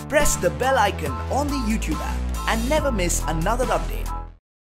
Press the bell icon on the YouTube app and never miss another update.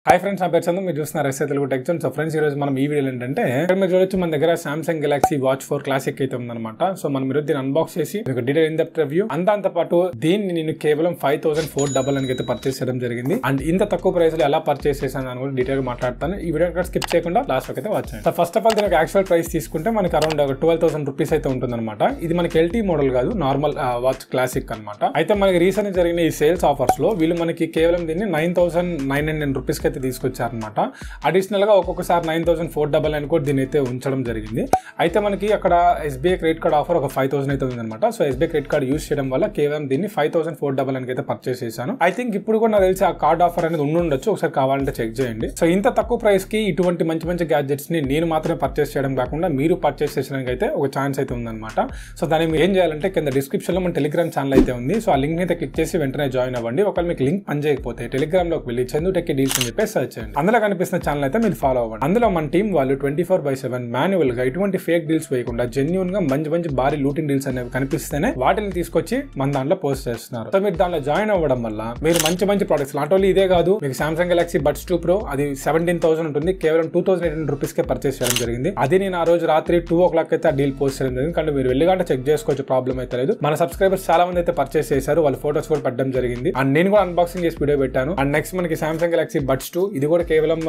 Hi friends, నా పేరు చందు. మీరు చూస్తున్నారు SA Telugu tech zone. So friends, ఈ రోజు మనం ఈ వీడియోలో ఏంటంటే మీరు చూడొచ్చు మన దగ్గర Samsung Galaxy Watch 4 క్లాసిక్ అయితే ఉందన్నమాట. సో మనం ఈరోజు దీన్ని అన్బాక్స్ చేసి మీకు డీటెయిల్ ఇన్ డెప్త్ రివ్యూ అంతా పాటు దీన్ని నేను కేవలం 5499 అయితే పర్చేస్ చేయడం జరిగింది. అండ్ ఇంత తక్కువ ప్రైస్ లో ఎలా పర్చేస్ చేశాను అని కూడా డీటెయిల్ గా మాట్లాడతాను. ఈ వీడియో ఇక్కడ స్కిప్ చేయకుండా లాస్ట్ వరకు అయితే వాచ్ చేయండి. సో ఫస్ట్ ఆఫ్ ఆల్ దీనికి యాక్చువల్ ప్రైస్ తీసుకుంటే మనకి అరౌండ్ 12,000 రూపీస్ అయితే ఉంటుందన్నమాట. ఇది మనకి ఎల్టీ మోడల్ కాదు, నార్మల్ వాచ్ క్లాసిక్ అనమాట. అయితే మనకి రీసెంట్ జరిగిన ఈ సేల్స్ ఆఫర్స్ లో వీళ్ళు మనకి కేవలం దీన్ని 9,999 రూపీస్ కి అయితే తీసుకొచ్చారనమాట. అడిషనల్ గా ఒక్కొక్కసారి 9,499 కూడా దీని అయితే ఉంచడం జరిగింది. అయితే మనకి అక్కడ SBI క్రెడిట్ కార్డ్ ఆఫర్ ఒక 5,000 అయితే ఉందన్నమాట. So SBI credit card use చేయడం వల్ల కేవలం దీన్ని 5,499 అయితే పర్చేస్ చేశాను. ఐ థింక్ ఇప్పుడు కూడా నాకు తెలిసి ఆ కార్డ్ ఆఫర్ అనేది ఉండొచ్చు, ఒకసారి కావాలంటే చెక్ చేయండి. సో ఇంత తక్కువ ప్రైస్ కి ఇటువంటి మంచి గ్యాడ్జెట్స్ ని నేను మాత్రమే పర్చేస్ చేయడం కాకుండా మీరు పర్చేస్ చేసడానికి అయితే ఒక ఛాన్స్ అయితే ఉందన్నమాట. సో దాన్ని మీరు ఏం చేయాలంటే కింద డిస్క్రిప్షన్ లో మన టెలిగ్రామ్ ఛానల్ అయితే ఉంది. సో ఆ లింక్ అయితే క్లిక్ చేసి వెంటనే జాయిన్ అవ్వండి. ఒకవేళ మీకు లింక్ పనిచేయకపోతే టెలిగ్రామ్ లోకి వెళ్ళి చందు టెక్ డీల్స్ అని చెప్పి సర్చ్ చేయండి. అందులో కనిపిస్తున్న ఛానల్ అయితే మీరు ఫాలో అవ్వండి. అందులో మన టీం వాళ్ళు 24/7 మాన్యువల్ గా ఎటువంటి ఫేక్ డీల్స్ వేయకుండా జెన్యూన్ గా మంచి భారీ లూటింగ్ డీల్స్ అనేవి కనిపిస్తేనే వాటిని తీసుకొచ్చి మన దాంట్లో పోస్ట్ చేస్తున్నారు. సో మీరు దాంట్లో జాయిన్ అవ్వడం వల్ల మీరు మంచి ప్రొడక్ట్స్ నాట్ ఓన్లీ ఇదే కాదు, మీకు Samsung Galaxy Buds 2 Pro అది 17,000 ఉంటుంది, కేవలం 2,800 రూపీస్ కే పర్చేస్ చేయడం జరిగింది. అది నేను ఆ రోజు రాత్రి 2 o'clock అయితే ఆ డీల్ పోస్ట్ చేయడం జరిగింది. కానీ మీరు వెళ్ళిగంట చెక్ చేసుకోవచ్చు, ప్రాబ్లం అయితే లేదు. మన సబ్స్క్రైబర్స్ చాలా మంది అయితే పర్చేస్ చేశారు, వాళ్ళ ఫోటోస్ కూడా పెట్టడం జరిగింది. అండ్ నేను కూడా అన్బాక్సింగ్ చేసి వీడియో పెట్టాను. అండ్ నెక్స్ట్ మనకి Samsung Galaxy Buds 2 ఇది కూడా కేవలం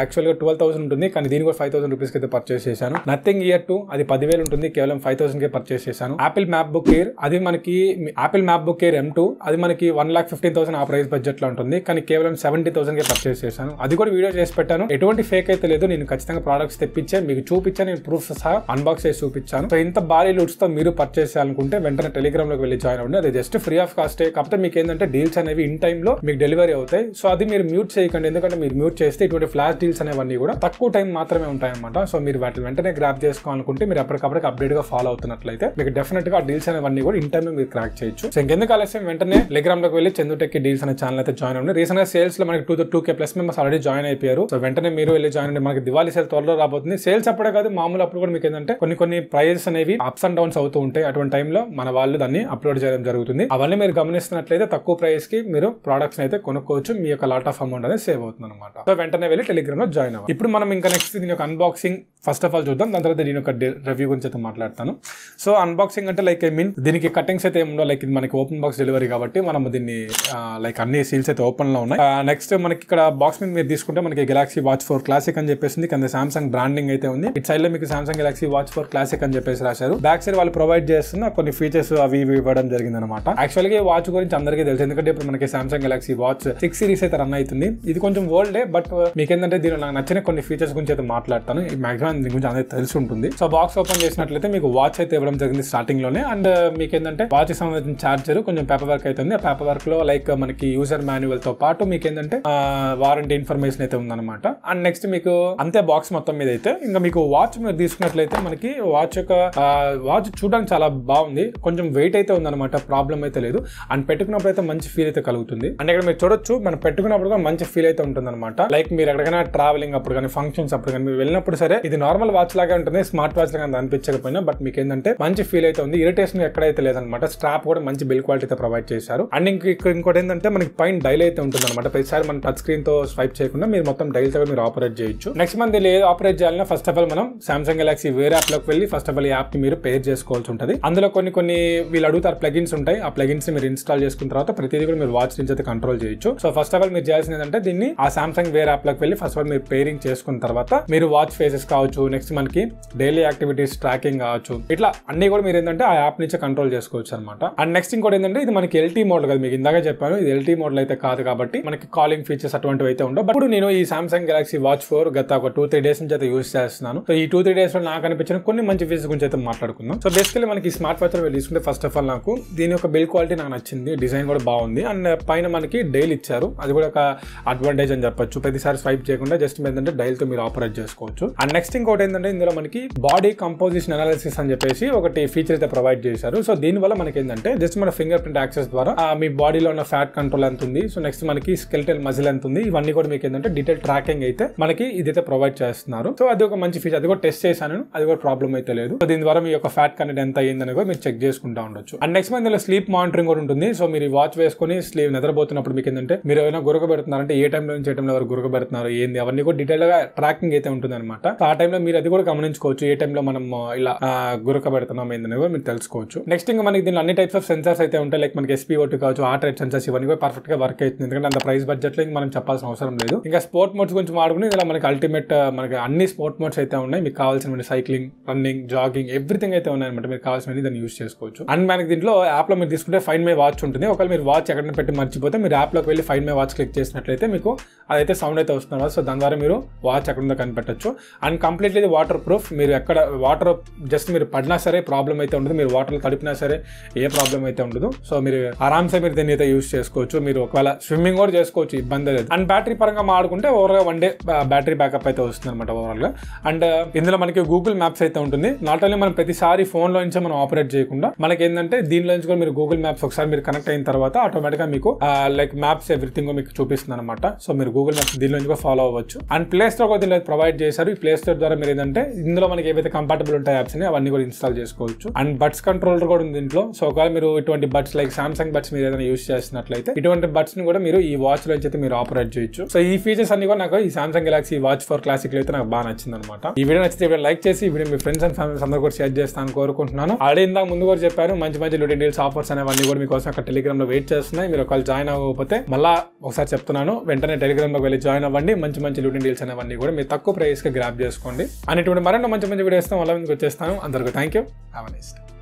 యాక్చువల్ గా 12,000 ఉంటుంది, కానీ దీని కూడా 5,000 రూపీస్ అయితే పర్చేస్ చేశాను. నథింగ్ ఇయర్ 2 అది 10,000 ఉంటుంది, కేవలం 5,000 కే పర్చేస్ చేశాను. Apple MacBook Air అది మనకి Apple MacBook Air M2 అది మనకి 1,15,000 ఆ ప్రైస్ బడ్జెట్ లో ఉంటుంది, కానీ కేవలం 70,000 కే పర్చేస్ చేశాను. అది కూడా వీడియో చేసి పెట్టాను, ఎటువంటి ఫేక్ అయితే లేదు. నేను ఖచ్చితంగా ప్రొడక్ట్స్ తెప్పించాను, మీకు చూపించాను, నేను ప్రూఫ్స్ సహా అన్బాక్స్ చేసి చూపించాను. సో ఇంత భారీ లూట్స్ తో మీరు పర్చేస్ చేయాలనుకుంటే వెంటనే టెలిగ్రామ్ లోకి వెళ్ళి జాయిన్ అవ్వండి. అది జస్ట్ ఫ్రీ ఆఫ్ కాస్ట్. కాకపోతే మీకు ఏంటంటే డీల్స్ అనేవి ఇన్ టైమ్ లో మీకు డెలివరీ అవుతాయి. సో అది మీరు మ్యూట్ చేయకండి, ఎందుకంటే మీరు మ్యూట్ చేస్తే ఇటువంటి ఫ్లాష్ డీల్స్ అనేవన్నీ కూడా తక్కువ టైం మాత్రమే ఉంటాయి అన్నమాట. సో మీరు వాటిని వెంటనే గ్రాప్ చేసుకోవాలనుకుంటే మీరు ఎప్పటికప్పుడు అప్డేట్ గా ఫాలో అవుతున్నట్లయితే మీకు డెఫినెట్ గా డీల్స్ అనేవన్నీ కూడా ఇన్ టైమ్ లో మీరు క్రాక్ చేయొచ్చు. సో ఇంకెందుకు ఆలస్యం, వెంటనే టెలిగ్రామ్ లోకి వెళ్ళి చందు టెక్ డీల్స్ అనే ఛానల్ అయితే జాయిన్ అవ్వండి. రీసెంట్ గా సేల్స్ లో మనకి 2K plus members already join అయిపోయారు. సో వెంటనే మీరు వెళ్ళి జాయిన్ అవ్వండి. మనకి దివాళీ సేల్ త్వరలో రాబోతుంది. సేల్స్ అప్పుడే కాదు, మామూలు అప్పుడు కూడా మీకు ఏంటంటే కొన్ని ప్రైజెస్ అనేవి అప్స్ అండ్ డౌన్స్ అవుతూ ఉంటాయి. అటువంటి టైంలో మన వాళ్ళు దాన్ని అప్లోడ్ చేయడం జరుగుతుంది. అవన్నీ మీరు గమనిస్తున్నట్లయితే తక్కువ ప్రైస్ కి మీరు ప్రొడక్ట్స్ అయితే కొనుక్కోవచ్చు, మీ యొక్క లాట్ ఆఫ్ అమౌంట్ అనేది సేవ్ అవుతుంది అనమాట. సో వెంటనే వెళ్ళి టెలిగ్రామ్ లో జాయిన్ అవ్వండి. ఇప్పుడు మనం ఇంకా నెక్స్ట్ దీని యొక్క అన్బాక్సింగ్ ఫస్ట్ ఆఫ్ ఆల్ చూద్దాం, దాని తర్వాత దీని యొక్క రివ్యూ గురించి అయితే మాట్లాడతాను. సో అన్బాక్సింగ్ అంటే లైక్ దీనికి కటింగ్స్ అయితే ఏముండో, లైక్ ఇది మనకి ఓపెన్ బాక్స్ డెలివరీ కాబట్టి మనం దీన్ని లైక్ అన్ని సీల్స్ అయితే ఓపెన్ లో ఉన్నాయి. నెక్స్ట్ మనకి ఇక్కడ బాక్స్ మీద మీరు తీసుకుంటే మనకి Galaxy Watch 4 క్లాసిక్ అని చెప్పేసి కింద Samsung బ్రాండింగ్ అయితే ఉంది. ఇట్ సైడ్ లో మీకు Samsung Galaxy Watch 4 క్లాసిక్ అని చెప్పేసి రాశారు. బ్యాక్ సైడ్ వాళ్ళు ప్రొవైడ్ చేస్తున్న కొన్ని ఫీచర్స్ అవి ఇవ్వడం జరిగింది అనమాట. యాక్చువల్ గా ఈ వాచ్ గురించి అందరికీ తెలుసు, ఎందుకంటే ఇప్పుడు మనకి Samsung Galaxy Watch 6 సిరీస్ అయితే రన్ అవుతుంది. ఇది కొంచెం ఓల్డే, బట్ మీకు ఏంటంటే దీనిలో నాకు నచ్చిన కొన్ని ఫీచర్స్ గురించి అయితే మాట్లాడతాను. మాక్సిమం దీని గురించి అందరికీ తెలిసి ఉంటుంది. సో బాక్స్ ఓపెన్ చేసినట్లయితే మీకు వాచ్ అయితే ఇవ్వడం జరిగింది స్టార్టింగ్ లోనే. అండ్ మీకు ఏంటంటే వాచ్ సంబంధించిన చార్జర్, కొంచెం పేపర్ వర్క్ అయితే ఉంది. ఆ పేపర్ వర్క్ లో లైక్ మనకి యూజర్ మాన్యువల్ తో పాటు మీకు ఏంటంటే వారంటీ ఇన్ఫర్మేషన్ అయితే ఉందన్నమాట. అండ్ నెక్స్ట్ మీకు అంతే బాక్స్ మొత్తం మీద అయితే ఇంకా మీకు వాచ్ మీరు తీసుకున్నట్లయితే మనకి వాచ్ చూడడానికి చాలా బాగుంది, కొంచెం వెయిట్ అయితే ఉందన్నమాట, ప్రాబ్లం అయితే లేదు. అండ్ పెట్టుకున్నప్పుడు అయితే మంచి ఫీల్ అయితే కలుగుతుంది. అండ్ ఇక్కడ మీరు చూడొచ్చు, మనం పెట్టుకున్నప్పుడు కూడా మంచి ఫీల్ అయితే ఉంటుంది అనమాట. లైక్ మీరు ఎక్కడికైనా ట్రావెలింగ్ అప్పుడు కానీ, ఫంక్షన్స్ అప్పుడు కానీ మీరు వెళ్ళినప్పుడు సరే ఇది నార్మల్ వాచ్ లాగా ఉంటుంది, స్మార్ట్ వాచ్ లాగా అనిపించకపోయినా, బట్ మీకు ఏంటంటే మంచి ఫీల్ అయితే ఉంది. ఇరిటేషన్ ఎక్కడైతే లేదనమాట. స్ట్రాప్ కూడా మంచి బిల్ క్వాలిటీ అయితే ప్రొవైడ్ చేశారు. అండ్ ఇంకోటి ఏంటంటే మనకి పైన డైల్ అయితే ఉంటుంది అనమాట. ప్రతిసారి మనం టచ్ స్క్రీన్ తో స్వైప్ చేయకుండా మీరు మొత్తం డైల్ తో మీరు ఆపరేట్ చేయొచ్చు. నెక్స్ట్ మంత్ ఏది ఆపరేట్ చేయాలన్నా ఫస్ట్ ఆఫ్ ఆల్ మనం Samsung Galaxy వేరే యాప్ లోకి వెళ్ళి ఫస్ట్ ఆఫ్ ఆల్ ఈ యాప్ ని మీరు పేర్ చేసుకోవాల్సి ఉంటుంది. అందులో కొన్ని వీళ్ళు అడుగుతారు ప్లగిన్స్ ఉంటాయి. ఆ ప్లగిన్స్ ని మీరు ఇన్స్టాల్ చేసుకున్న తర్వాత ప్రతిదీ కూడా మీరు వాచ్ నుంచి అయితే కంట్రోల్ చేయొచ్చు. సో ఫస్ట్ ఆఫ్ ఆల్ మీరు చేయాల్సింది ఏంటంటే దీన్ని ఆ Samsung వేరే యాప్ లోకి వెళ్ళి ఫస్ట్ ఆఫ్ ఆల్ మీరు పేరింగ్ చేసుకున్న తర్వాత మీరు వాచ్ ఫేసెస్ కావచ్చు, నెక్స్ట్ మనకి డైలీ యాక్టివిటీస్ ట్రాకింగ్ కావచ్చు, ఇట్లా అన్ని కూడా మీరు ఏంటంటే ఆ యాప్ నుంచి కంట్రోల్ చేసుకోవచ్చు అనమాట. అండ్ నెక్స్ట్ ఇంకోటి ఏంటంటే ఇది మనకి ఎల్టీ మోడ్ కదా, మీకు ఇందాక చెప్పాను ఇది ఎల్టీ మోడ్ అయితే కాదు కాబట్టి మనకి కాలింగ్ ఫీచర్స్ అటువంటివి అయితే ఉండవు. బట్ నేను ఈ Samsung Galaxy Watch 4 గత ఒక 2-3 డేస్ నుంచి అయితే యూస్ చేస్తున్నాను. సో ఈ 2-3 డేస్ లో నాకు అనిపించిన కొన్ని మంచి ఫీచర్స్ గురించి అయితే మాట్లాడుకుందాం. సో బేసికలీ మనకి స్మార్ట్ వాచ్ లో తీసుకుంటే ఫస్ట్ ఆఫ్ ఆల్ నాకు దీని యొక్క బిల్ క్వాలిటీ నాకు నచ్చింది, డిజైన్ కూడా బాగుంది. అండ్ పైన మనకి డైల్ ఇచ్చారు, అది కూడా ఒక అడ్వాంటేజ్ అని చెప్పొచ్చు. ప్రతిసారి స్వైప్ చేయకుండా జస్ట్ ఏంటంటే డైల్ తో మీరు ఆపరేట్ చేసుకోవచ్చు. అండ్ నెక్స్ట్ ఇంకోటి ఏంటంటే ఇందులో మనకి బాడీ కంపోజిషన్ అనాలిసిస్ అని చెప్పేసి ఒకటి ఫీచర్ అయితే ప్రొవైడ్ చేశారు. సో దీని వల్ల మనకి ఏంటంటే జస్ట్ మన ఫింగర్ ప్రింట్ యాక్సెస్ ద్వారా మీ బాడీలో ఉన్న ఫ్యాట్ కంట్రోల్ ఎంత ఉంది, సో నెక్స్ట్ మనకి స్కెలిటల్ మజిల్ ఎంత ఉంది, ఇవన్నీ కూడా మీకు ఏంటంటే డీటెయిల్ ట్రాకింగ్ అయితే మనకి ఇదైతే ప్రొవైడ్ చేస్తున్నారు. సో అది ఒక మంచి ఫీచర్, అది కూడా టెస్ట్ చేశాను, అది కూడా ప్రాబ్లం అయితే లేదు. సో దీని ద్వారా మీ యొక్క ఫ్యాట్ కంటెంట్ ఎంత అయ్యిందని కూడా మీరు చెక్ చేసుకుంటా ఉండొచ్చు. అండ్ నెక్స్ట్ ఇందులో స్లీప్ మానిటరింగ్ కూడా ఉంటుంది. సో మీరు వాచ్ వేసుకొని స్లీప్ నిద్రపోతున్నప్పుడు మీకు ఏంటంటే మీరు ఏమైనా గురక పెడుతున్నారంటే ఏ టైంలో నుంచి ఏ టైంలో వరకు గురక పెడుతున్నారు ఏంది అవన్నీ కూడా డీటెయిల్ గా ట్రాకింగ్ అయితే ఉంటుంది అనమాట. ఆ టైంలో మీరు అది కూడా గమనించుకోవచ్చు, ఏ టైంలో మనం ఇలా గురక పెడుతున్నాం ఏందని కూడా మీరు తెలుసుకోవచ్చు. నెక్స్ట్ ఇంకా మనకి దీనిలో అన్ని టైప్స్ ఆఫ్ సెన్సార్స్ అయితే ఉంటాయి. లైక్ మనకి SpO2 కావచ్చు, హార్ట్ రేట్ సెన్సార్స్, ఇవన్నీ కూడా పర్ఫెక్ట్ గా వర్క్ అవుతుంది. ఎందుకంటే అంత ప్రైస్ బడ్జెట్ లో మనం చెప్పాల్సిన అవసరం లేదు. ఇంకా స్పోర్ట్ మోడ్స్ గురించి మాడుకుని ఇలా మనకి అల్టిమేట్ మనకి అన్ని స్పోర్ట్ మోడ్స్ అయితే ఉన్నాయి. మీకు కావాల్సిన సైక్లింగ్, రన్నింగ్, జాగింగ్ ఎవ్రీథింగ్ అయితే ఉన్నాయి అనమాట. మీరు కావాల్సిన దాన్ని యూస్ చేసుకోవచ్చు. అండ్ మనకి దీంట్లో యాప్ లో మీరు తీసుకుంటే ఫైండ్ మై వాచ్ ఉంటుంది. ఒకవేళ మీరు వాచ్ ఎక్కడ పెట్టి మర్చిపోతే మీరు యాప్ లోకి వెళ్ళి ఫైండ్ మై వాచ్ క్లిక్ చేసినట్లయితే మీకు అదైతే సౌండ్ అయితే వస్తుంది. సో దాని ద్వారా మీరు వాచ్ ఎక్కడ ఉందో కనిపెట్టచ్చు. And completely water proof. మీరు ఎక్కడ వాటర్ జస్ట్ మీరు పడినా సరే ప్రాబ్లం అయితే ఉండదు, మీరు వాటర్లో తడిపినా సరే ఏ ప్రాబ్లం అయితే ఉండదు. సో మీరు ఆరామ్సే మీరు దీన్ని అయితే యూస్ చేసుకోవచ్చు. మీరు ఒకవేళ స్విమ్మింగ్ కూడా చేసుకోవచ్చు, ఇబ్బంది లేదు. అండ్ బ్యాటరీ పరంగా మాడుకుంటే ఓవర్గా 1 డే బ్యాటరీ బ్యాకప్ అయితే వస్తుంది అనమాట ఓవరాల్ గా. అండ్ ఇందులో మనకి గూగుల్ మ్యాప్స్ అయితే ఉంటుంది. నాట్ ఓన్లీ మనం ప్రతిసారి ఫోన్ లో నుంచే మనం ఆపరేట్ చేయకుండా మనకి ఏంటంటే దీనిలో నుంచి కూడా మీరు గూగుల్ మ్యాప్స్ ఒకసారి మీరు కనెక్ట్ అయిన తర్వాత ఆటోమేటిక్ గా మీకు లైక్ మ్యాప్స్ ఎవ్రీథింగ్ మీకు చూపిస్తుంది అనమాట. సో మీరు గూగుల్ మ్యాప్స్ దీని నుంచి కూడా ఫాలో అవ్వచ్చు. అండ్ ప్లే స్టోర్ కూడా దీనిలో ప్రొవైడ్ చేశారు. ఈ ప్లే స్టోర్ ద్వారా మీరు ఏంటంటే ఇందులో మనకి ఏవైతే కంపాటబుల్ ఉంటాయి యాప్స్ అవన్నీ కూడా ఇన్స్టాల్ చేసుకోవచ్చు. అండ్ బడ్స్ కంట్రోలర్ కూడా ఉంది దీంట్లో. సో ఒకవేళ మీరు ఇటువంటి బడ్స్ లైక్ సామ్సంగ్ బడ్స్ మీరు ఏదైనా యూస్ చేస్తున్నట్లయితే ఇటువంటి బడ్స్ ని కూడా మీరు ఈ వాచ్ లో అయితే మీరు ఆపరేట్ చేయొచ్చు. సో ఈ ఫీచర్స్ అన్ని కూడా నాకు ఈ సామ్సంగ్ గెలాక్సీ వాచ్ 4 క్లాసిక్ అయితే నాకు బాగా నచ్చింది అనమాట. ఈ వీడియో నచ్చితే లైక్ చేసి ఈ video me friends and families అందరూ కూడా షేర్ చేస్తాను కోరుకుంటున్నాను. ఆల్రెడీ ఇందాక ముందు కూడా చెప్పాను, మంచి మంచి లూటీ డీల్స్ ఆఫర్స్ అనేవన్నీ కూడా మీకోసం అక్కడ టెలిగ్రామ్ లో వెయిట్ చేస్తున్నాయి. మీరు ఒకవేళ జాయిన్ అవ్వకపోతే మళ్ళా ఒకసారి చెప్తున్నాను, వెంటనే టెలిగ్రామ్ లో వెళ్ళి జాయిన్ అవ్వండి. మంచి మంచి లూటీ డీల్స్ అనేవన్నీ కూడా మీరు తక్కువ ప్రైస్ గా గ్రాప్ చేసుకోండి. అనేటువంటి మరెన్నో మంచి మంచి వీడియోస్ మళ్ళీ వచ్చేస్తాను. అందరికీ thank you. Have a nice day.